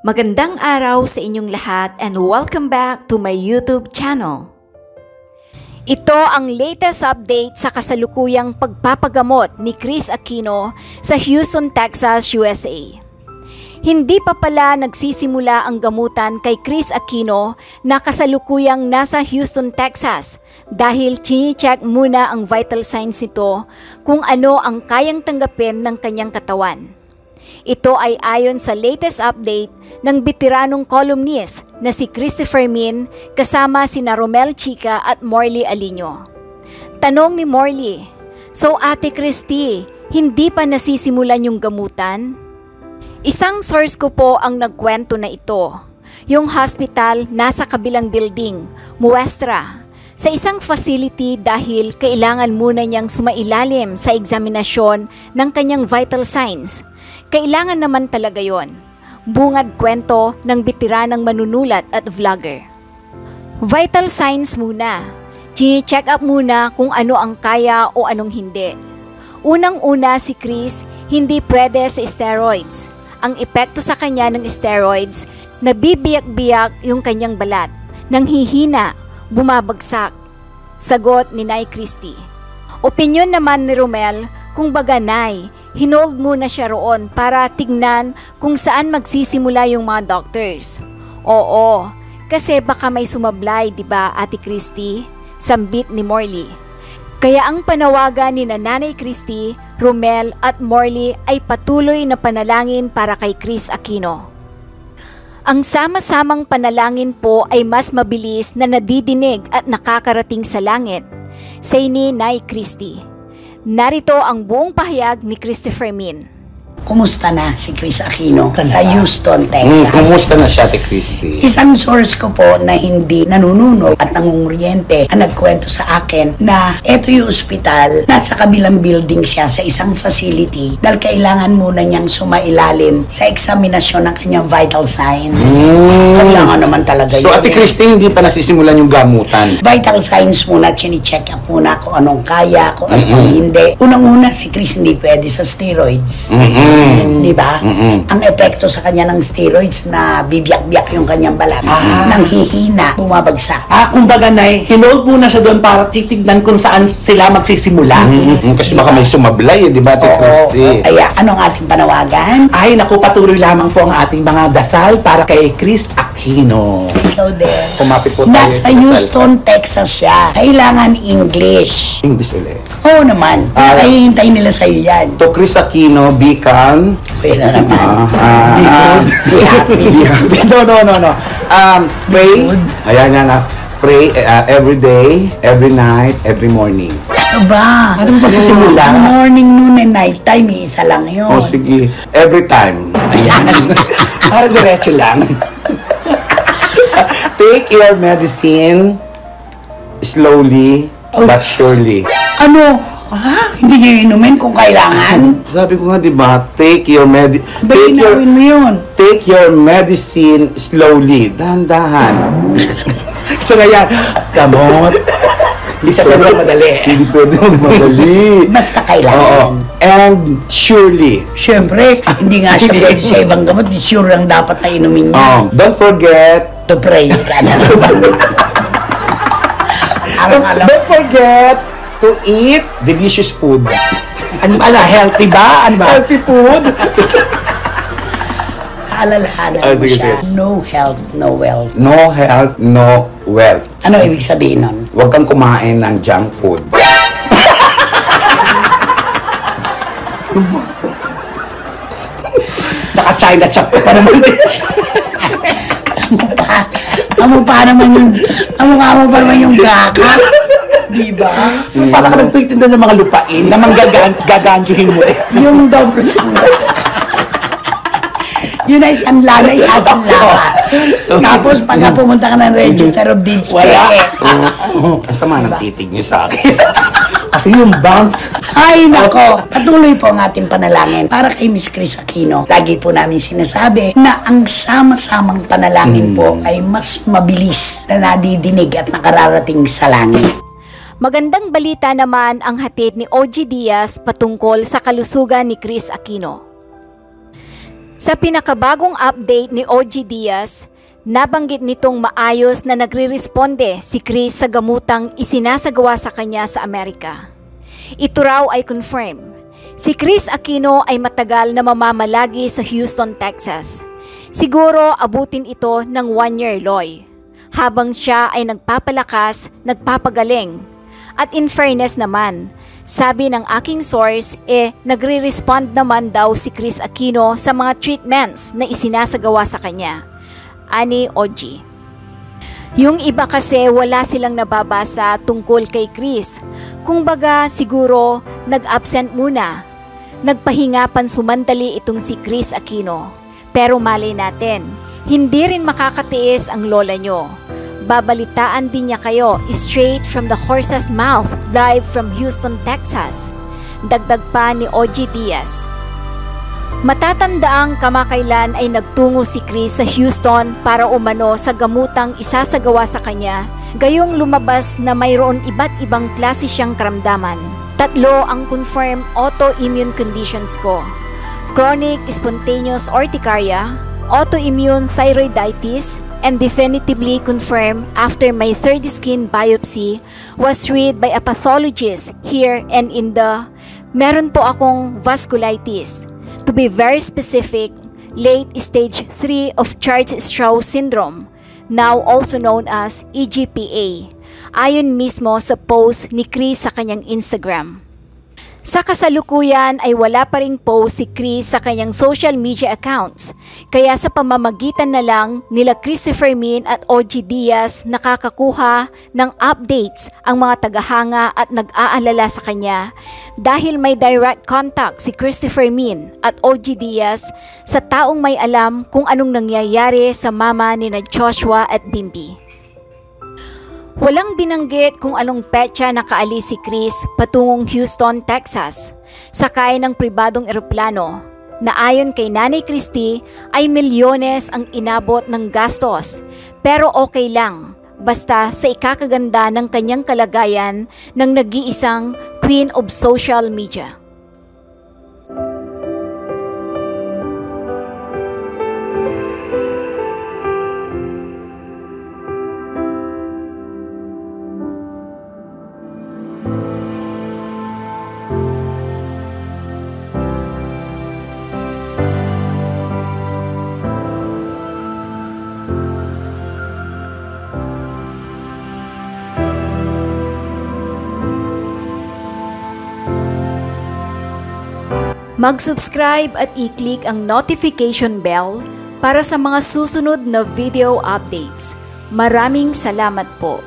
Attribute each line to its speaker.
Speaker 1: Magandang araw sa inyong lahat and welcome back to my YouTube channel. Ito ang latest update sa kasalukuyang pagpapagamot ni Kris Aquino sa Houston, Texas, USA. Hindi pa pala nagsisimula ang gamutan kay Kris Aquino na kasalukuyang nasa Houston, Texas dahil chini-check muna ang vital signs nito kung ano ang kayang tanggapin ng kanyang katawan. Ito ay ayon sa latest update ng bitiranong columnist na si Christopher Min kasama sina Romel Chica at Morley Alinio. Tanong ni Morley, "So Ate Christy, hindi pa nasisimulan yung gamutan?" Isang source ko po ang nagkwento na ito. Yung hospital nasa kabilang building, Muestra, sa isang facility dahil kailangan muna niyang sumailalim sa eksaminasyon ng kanyang vital signs. Kailangan naman talaga yon. Bungad kwento ng bitiranang manunulat at vlogger. Vital signs muna. Chine-check up muna kung ano ang kaya o anong hindi. Unang-una si Kris, hindi pwede sa steroids. Ang epekto sa kanya ng steroids, nabibiyak-biyak yung kanyang balat, nanghihina, bumabagsak. Sagot ni Nay Christy. Opinyon naman ni Romel, kung baga Nay, hinold muna siya roon para tignan kung saan magsisimula yung mga doctors. Oo, kasi baka may sumablay, di ba Ate Christy? Sambit ni Morley. Kaya ang panawagan ni Nanay Christy, Romel at Morley ay patuloy na panalangin para kay Kris Aquino. Ang sama-samang panalangin po ay mas mabilis na nadidinig at nakakarating sa langit. Say ni Nay Christy. Narito ang buong pahayag ni Christopher Min.
Speaker 2: Kumusta na si Kris Aquino sa Houston, Texas?
Speaker 3: Kumusta na siya, Ate Christy?
Speaker 2: Isang source ko po na hindi nanununog at nangunguriente ang nagkwento sa akin na eto yung ospital, nasa kabilang building siya sa isang facility dahil kailangan muna niyang sumailalim sa eksaminasyon ng kanyang vital signs. Kailangan naman talaga yun.
Speaker 3: So, Ate Christy, hindi pa nasisimulan yung gamutan?
Speaker 2: Vital signs muna, chine-check up muna kung anong kaya, kung anong hindi. Unang-una, si Kris hindi pwede sa steroids. Di ba? Ang epekto sa kanya ng steroids na bibiyak-biyak yung kanyang balat, nang hihina, bumabagsak.
Speaker 4: Kumbaga Nay, hinold muna siya doon para titignan kung saan sila magsisimula.
Speaker 3: Kasi baka may sumablay, di ba, Ate Christy?
Speaker 2: Kaya, anong ating panawagan?
Speaker 4: Ay, naku, patuloy lamang po ang ating mga dasal para kay Kris Aquino.
Speaker 2: Ikaw din.
Speaker 3: Kumapit po tayo
Speaker 2: Nasa Houston, Texas siya. Kailangan English.
Speaker 3: English ulit.
Speaker 2: Oo naman. Nakahihintay nila sa'yo yan.
Speaker 3: To Kris Aquino, be calm.
Speaker 2: Pwede na naman.
Speaker 3: Be happy. No. Pray. Ayan na. Pray every day, every night, every morning.
Speaker 2: Ano ba?
Speaker 4: Anong magsisimula?
Speaker 2: Morning, noon, and night time, isa lang yun.
Speaker 3: O sige, every time.
Speaker 4: Ayan. Para diretso lang.
Speaker 3: Take your medicine slowly but surely.
Speaker 2: Ano? Hindi niya inumin kung kailangan?
Speaker 3: Sabi ko nga, di ba, take your
Speaker 2: Balinawin mo yun.
Speaker 3: take your medicine slowly, dahan-dahan.
Speaker 4: So ngayon, gamot. Hindi siya pwede madali.
Speaker 3: Hindi pwede magmadali.
Speaker 2: Basta kailangan.
Speaker 3: And surely.
Speaker 2: Siyempre, hindi nga siya pwede sa ibang gamot. Di sure lang dapat na inumin niya.
Speaker 3: Don't forget
Speaker 2: To pray ka na.
Speaker 3: don't forget to eat delicious food.
Speaker 4: Ano, healthy ba? Ano ba?
Speaker 3: Healthy food.
Speaker 2: Alalahanan mo
Speaker 3: sige,
Speaker 2: siya.
Speaker 3: sige.
Speaker 2: No health, no wealth.
Speaker 3: No health, no wealth.
Speaker 2: Ano ibig sabihin nun?
Speaker 3: Huwag kang kumain ng junk food.
Speaker 4: Naka-China chop pa naman.
Speaker 2: Kamukha naman yung gaka. Diba?
Speaker 4: Para ka nagtitinda ng mga lupain na gaganjuhin mo eh.
Speaker 2: Yung double yun ay sanla na isasanla ka. Tapos pagka pumunta ka ng Register of Deeds,
Speaker 4: Wala.
Speaker 3: Kasama ng titig niyo sa akin.
Speaker 4: Kasi yung banks.
Speaker 2: Ay nako, patuloy po ang ating panalangin para kay Miss Kris Aquino. Lagi po namin sinasabi na ang sama-samang panalangin po ay mas mabilis na nadidinig at nakararating sa langit.
Speaker 1: Magandang balita naman ang hatid ni OG Diaz patungkol sa kalusugan ni Kris Aquino. Sa pinakabagong update ni OG Diaz, nabanggit nitong maayos na nagre-responde si Chris sa gamutang isinasagawa sa kanya sa Amerika. Ito raw ay confirm. Si Chris Aquino ay matagal na mamamalagi sa Houston, Texas. Siguro abutin ito ng 1-year loy. Habang siya ay nagpapalakas, nagpapagaling. At in fairness naman, sabi ng aking source, nagre-respond naman daw si Chris Aquino sa mga treatments na isinasagawa sa kanya. Ani OG. Yung iba kasi wala silang nababasa tungkol kay Chris. Kung baga siguro nag-absent muna. Nagpahinga pansumandali itong si Chris Aquino. Pero malay natin, hindi rin makakatiis ang lola nyo. Babalitaan din niya kayo straight from the horse's mouth live from Houston, Texas. Dagdag pa ni OG Diaz. Matatandaang kamakailan ay nagtungo si Chris sa Houston para umano sa gamutang isasagawa sa kanya, gayong lumabas na mayroon iba't ibang klase siyang karamdaman. 3 ang confirmed autoimmune conditions ko: chronic spontaneous urticaria, autoimmune thyroiditis, and definitively confirmed after my 3rd skin biopsy was read by a pathologist here and in the meron po akong vasculitis. To be very specific, late stage 3 of Church-Strauss syndrome, now also known as EGPA, ayon mismo sa post ni Chris sa kanyang Instagram. Sa kasalukuyan ay wala pa ring post si Chris sa kanyang social media accounts, kaya sa pamamagitan na lang nila Christopher Min at OG Diaz nakakakuha ng updates ang mga tagahanga at nag-aalala sa kanya dahil may direct contact si Christopher Min at OG Diaz sa taong may alam kung anong nangyayari sa mama ni na Joshua at Bimbi. Walang binanggit kung anong petsa nakaalis si Chris patungong Houston, Texas, sakay ng pribadong eroplano na ayon kay Nanay Christy ay milyones ang inabot ng gastos, pero okay lang basta sa ikakaganda ng kanyang kalagayan ng nag-iisang queen of social media. Mag-subscribe at i-click ang notification bell para sa mga susunod na video updates. Maraming salamat po.